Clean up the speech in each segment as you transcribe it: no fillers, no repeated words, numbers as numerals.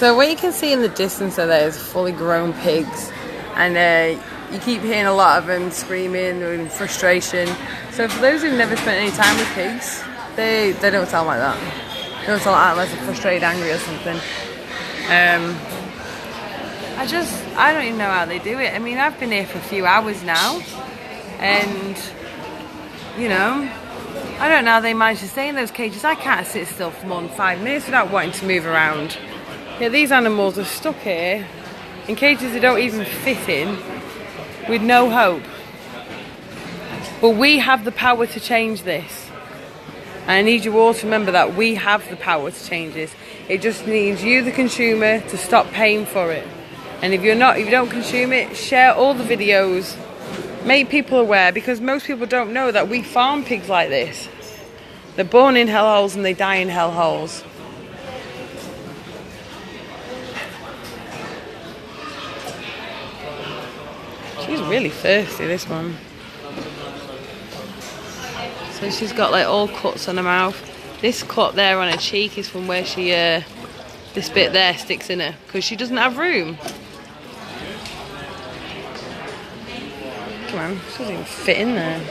So what you can see in the distance there is fully grown pigs, and you keep hearing a lot of them screaming in frustration. So for those who've never spent any time with pigs, they don't sound like that. They don't sound like that unless they're frustrated, angry or something. I don't even know how they do it. I mean, I've been here for a few hours now, and you know, I don't know how they manage to stay in those cages. I can't sit still for more than 5 minutes without wanting to move around. Yeah, these animals are stuck here in cages they don't even fit in, with no hope. But we have the power to change this. And I need you all to remember that we have the power to change this. It just needs you, the consumer, to stop paying for it. And if you don't consume it, share all the videos. Make people aware, because most people don't know that we farm pigs like this. They're born in hellholes and they die in hellholes. She's really thirsty, this one. So she's got like all cuts on her mouth. This cut there on her cheek is from where she, this bit there sticks in her, because she doesn't have room. Come on, she doesn't even fit in there.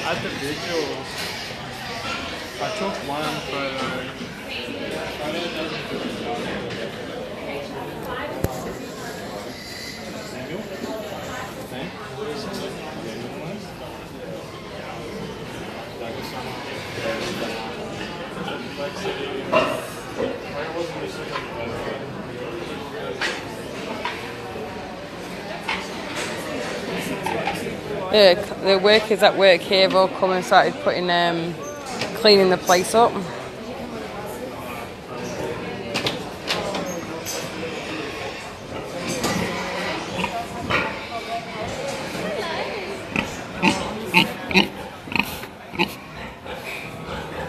At the video, I took one for... The workers at work here have all come and started putting, cleaning the place up.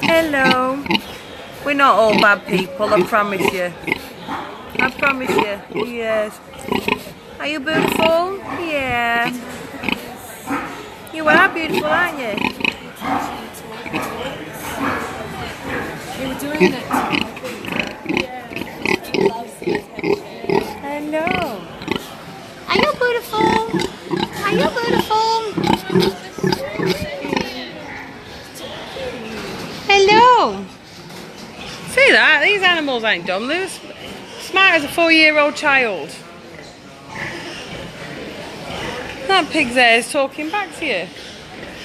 Hello. We're not all bad people, I promise you. I promise you. Yes. Are you beautiful? Yeah. You are beautiful, aren't you? We were doing it. Hello. Are you beautiful? Are you beautiful? Hello. See that? These animals ain't dumb. They're smart as a 4-year-old child. That pig there is talking back to you.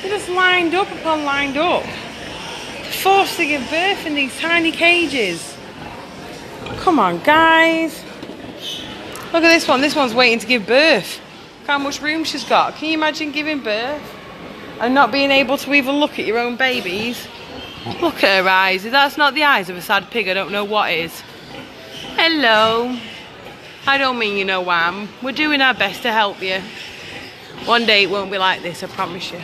They're just lined up upon lined up. Forced to give birth in these tiny cages. Come on, guys. Look at this one. This one's waiting to give birth. Look how much room she's got. Can you imagine giving birth and not being able to even look at your own babies? Look at her eyes. If that's not the eyes of a sad pig, I don't know what is. Hello. I don't mean you no harm. We're doing our best to help you. One day it won't be like this, I promise you.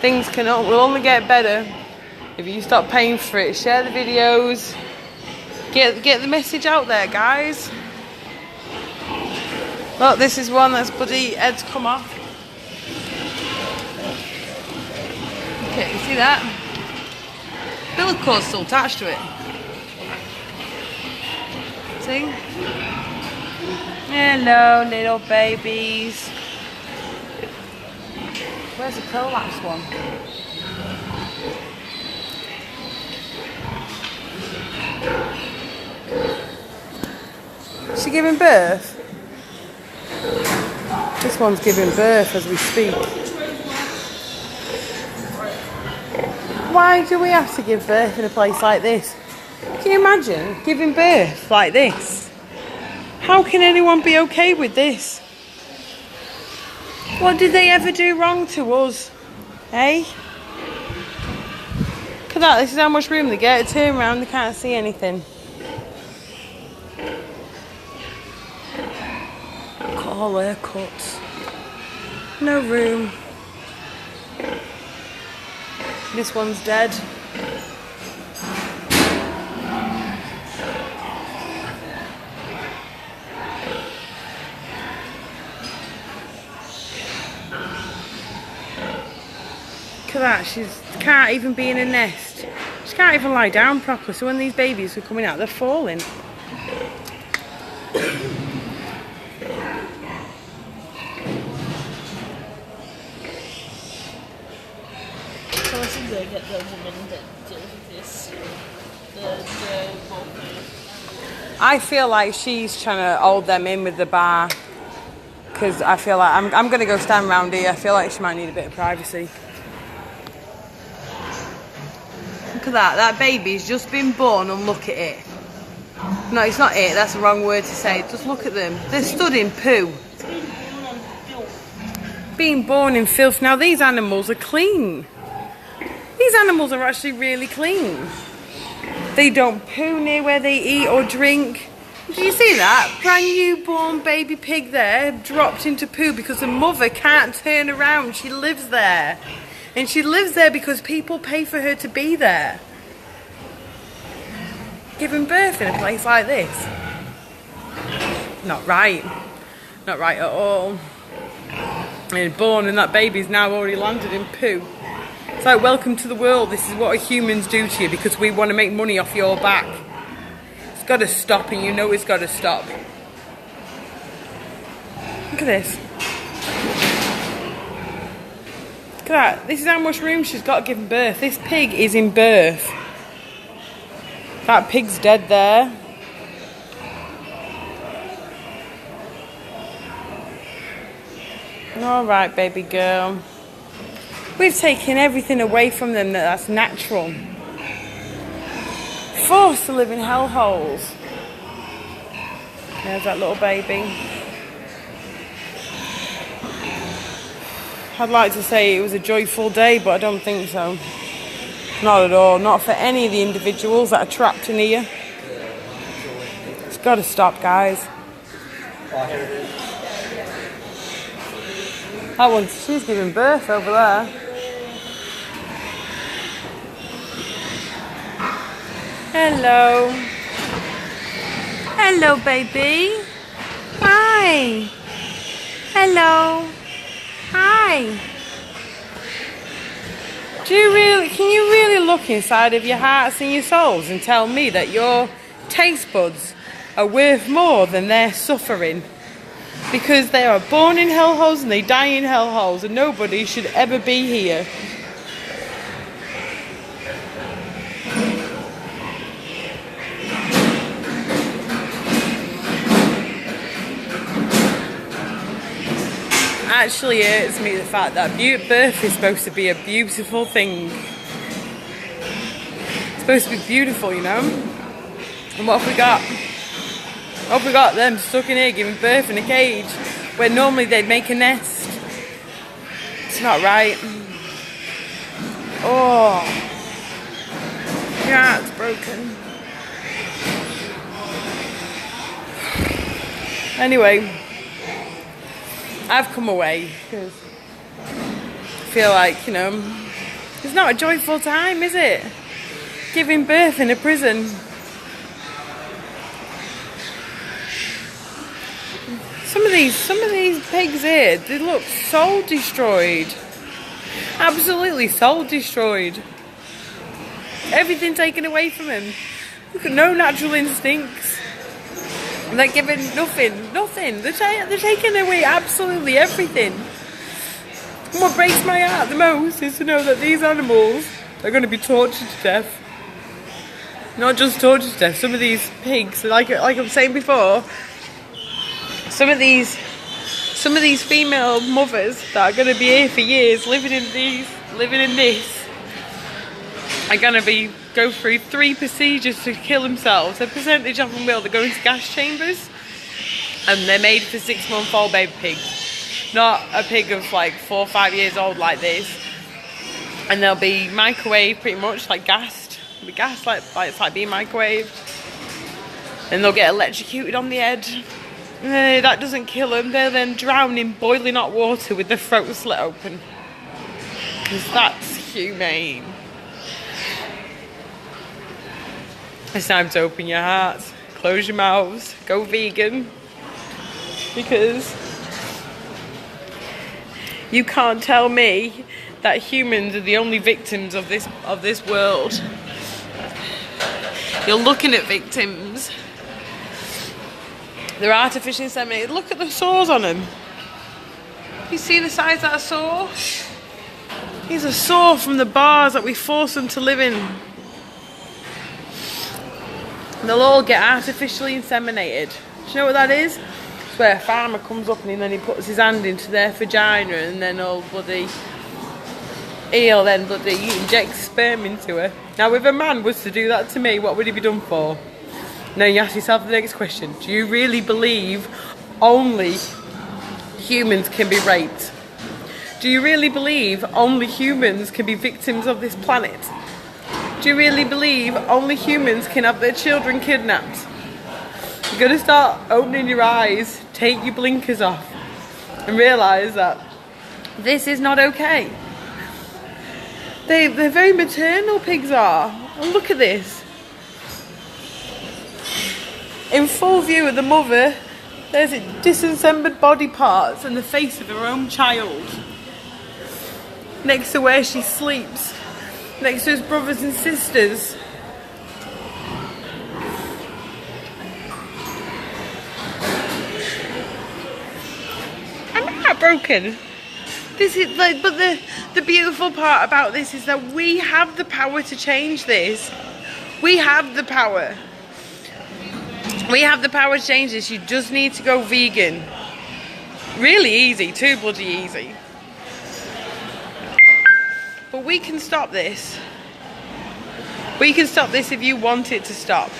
Things will only get better if you stop paying for it. Share the videos. Get the message out there, guys. Look, this is one that's bloody head's come off. Okay, you see that? Bill cord's still attached to it. See? Hello, little babies. Where's the prolapse one? Is she giving birth? This one's giving birth as we speak. Why do we have to give birth in a place like this? Can you imagine giving birth like this? How can anyone be okay with this? What did they ever do wrong to us? Eh? Look at that, this is how much room they get. Turn around, they can't see anything. Look at all their cuts. No room. This one's dead. at that. She can't even be in a nest. She can't even lie down properly. So when these babies are coming out, they're falling. So I think they get the woman that deals with this. I feel like she's trying to hold them in with the bar. Because I feel like I'm going to go stand around here. I feel like she might need a bit of privacy. Look at that. That baby's just been born and look at it. No, it's not it. That's the wrong word to say. Just look at them. They're stood in poo. Being born in filth. Now these animals are clean. These animals are actually really clean. They don't poo near where they eat or drink. Did you see that? Brand new born baby pig there dropped into poo because the mother can't turn around. She lives there. And she lives there because people pay for her to be there. Giving birth in a place like this. Not right. Not right at all. And born and that baby's now already landed in poo. It's like, welcome to the world. This is what humans do to you because we want to make money off your back. It's got to stop, and you know it's got to stop. Look at this. Look at that. This is how much room she's got giving birth. This pig is in birth. That pig's dead there. All right, baby girl. We've taken everything away from them that's natural. Forced to live in hellholes. There's that little baby. I'd like to say it was a joyful day, but I don't think so. Not at all. Not for any of the individuals that are trapped in here. It's got to stop, guys. That one, she's giving birth over there. Hello. Hello, baby. Hi. Hello. Hi. Can you really look inside of your hearts and your souls and tell me that your taste buds are worth more than their suffering? Because they are born in hellholes and they die in hellholes, and nobody should ever be here. Actually hurts me the fact that birth is supposed to be a beautiful thing. It's supposed to be beautiful, you know? And what have we got? What have we got? Them stuck in here giving birth in a cage where normally they'd make a nest. It's not right. Oh, your heart's broken. Anyway, I've come away because I feel like, you know, it's not a joyful time, is it? Giving birth in a prison. Some of these pigs here, they look soul destroyed. Absolutely soul destroyed. Everything taken away from them. Look at no natural instincts. They're given nothing. They're taking away absolutely everything. And what breaks my heart the most is to know that these animals are going to be tortured to death. Not just tortured to death. Some of these pigs, like I was saying before, some of these female mothers that are going to be here for years, living in this, are going to go through 3 procedures to kill themselves. A percentage of them will. They go into gas chambers, and they're made for 6-month-old baby pigs, not a pig of like 4 or 5 years old like this. And they'll be microwaved pretty much, like gassed. They'll be gassed like it's like being microwaved. And they'll get electrocuted on the head. That doesn't kill them. They'll then drown in boiling hot water with their throat slit open. Because that's humane. It's time to open your hearts, close your mouths, go vegan, because you can't tell me that humans are the only victims of this world. You're looking at victims. They're artificially inseminated. Look at the sores on them. You see the size of that sore? These are sore from the bars that we force them to live in. They'll all get artificially inseminated. Do you know what that is? It's where a farmer comes up and then he puts his hand into their vagina and then he'll then inject sperm into her. Now if a man was to do that to me, what would he be done for? Now you ask yourself the next question. Do you really believe only humans can be raped? Do you really believe only humans can be victims of this planet? Do you really believe only humans can have their children kidnapped? You've got to start opening your eyes, take your blinkers off and realise that this is not okay. They're very maternal, pigs are. And look at this. In full view of the mother, there's disassembled body parts and the face of her own child. Next to where she sleeps. Next to his brothers and sisters. I'm heartbroken. This is like, but the beautiful part about this is that we have the power to change this. We have the power. We have the power to change this. You just need to go vegan. Really easy, too bloody easy. But we can stop this. We can stop this if you want it to stop.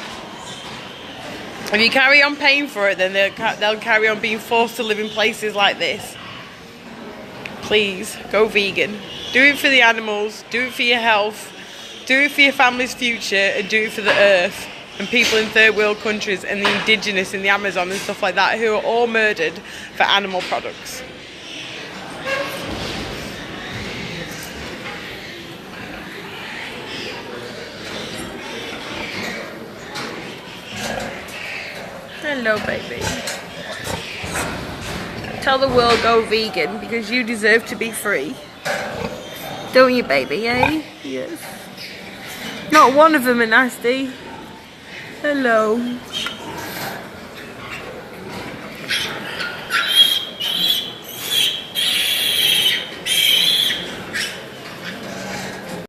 If you carry on paying for it, then they'll carry on being forced to live in places like this. Please, go vegan. Do it for the animals, do it for your health, do it for your family's future, and do it for the earth and people in third world countries and the indigenous in the Amazon and stuff like that who are all murdered for animal products. Hello, baby. Tell the world go vegan because you deserve to be free. Don't you, baby, eh? Yes. Not one of them are nasty. Hello.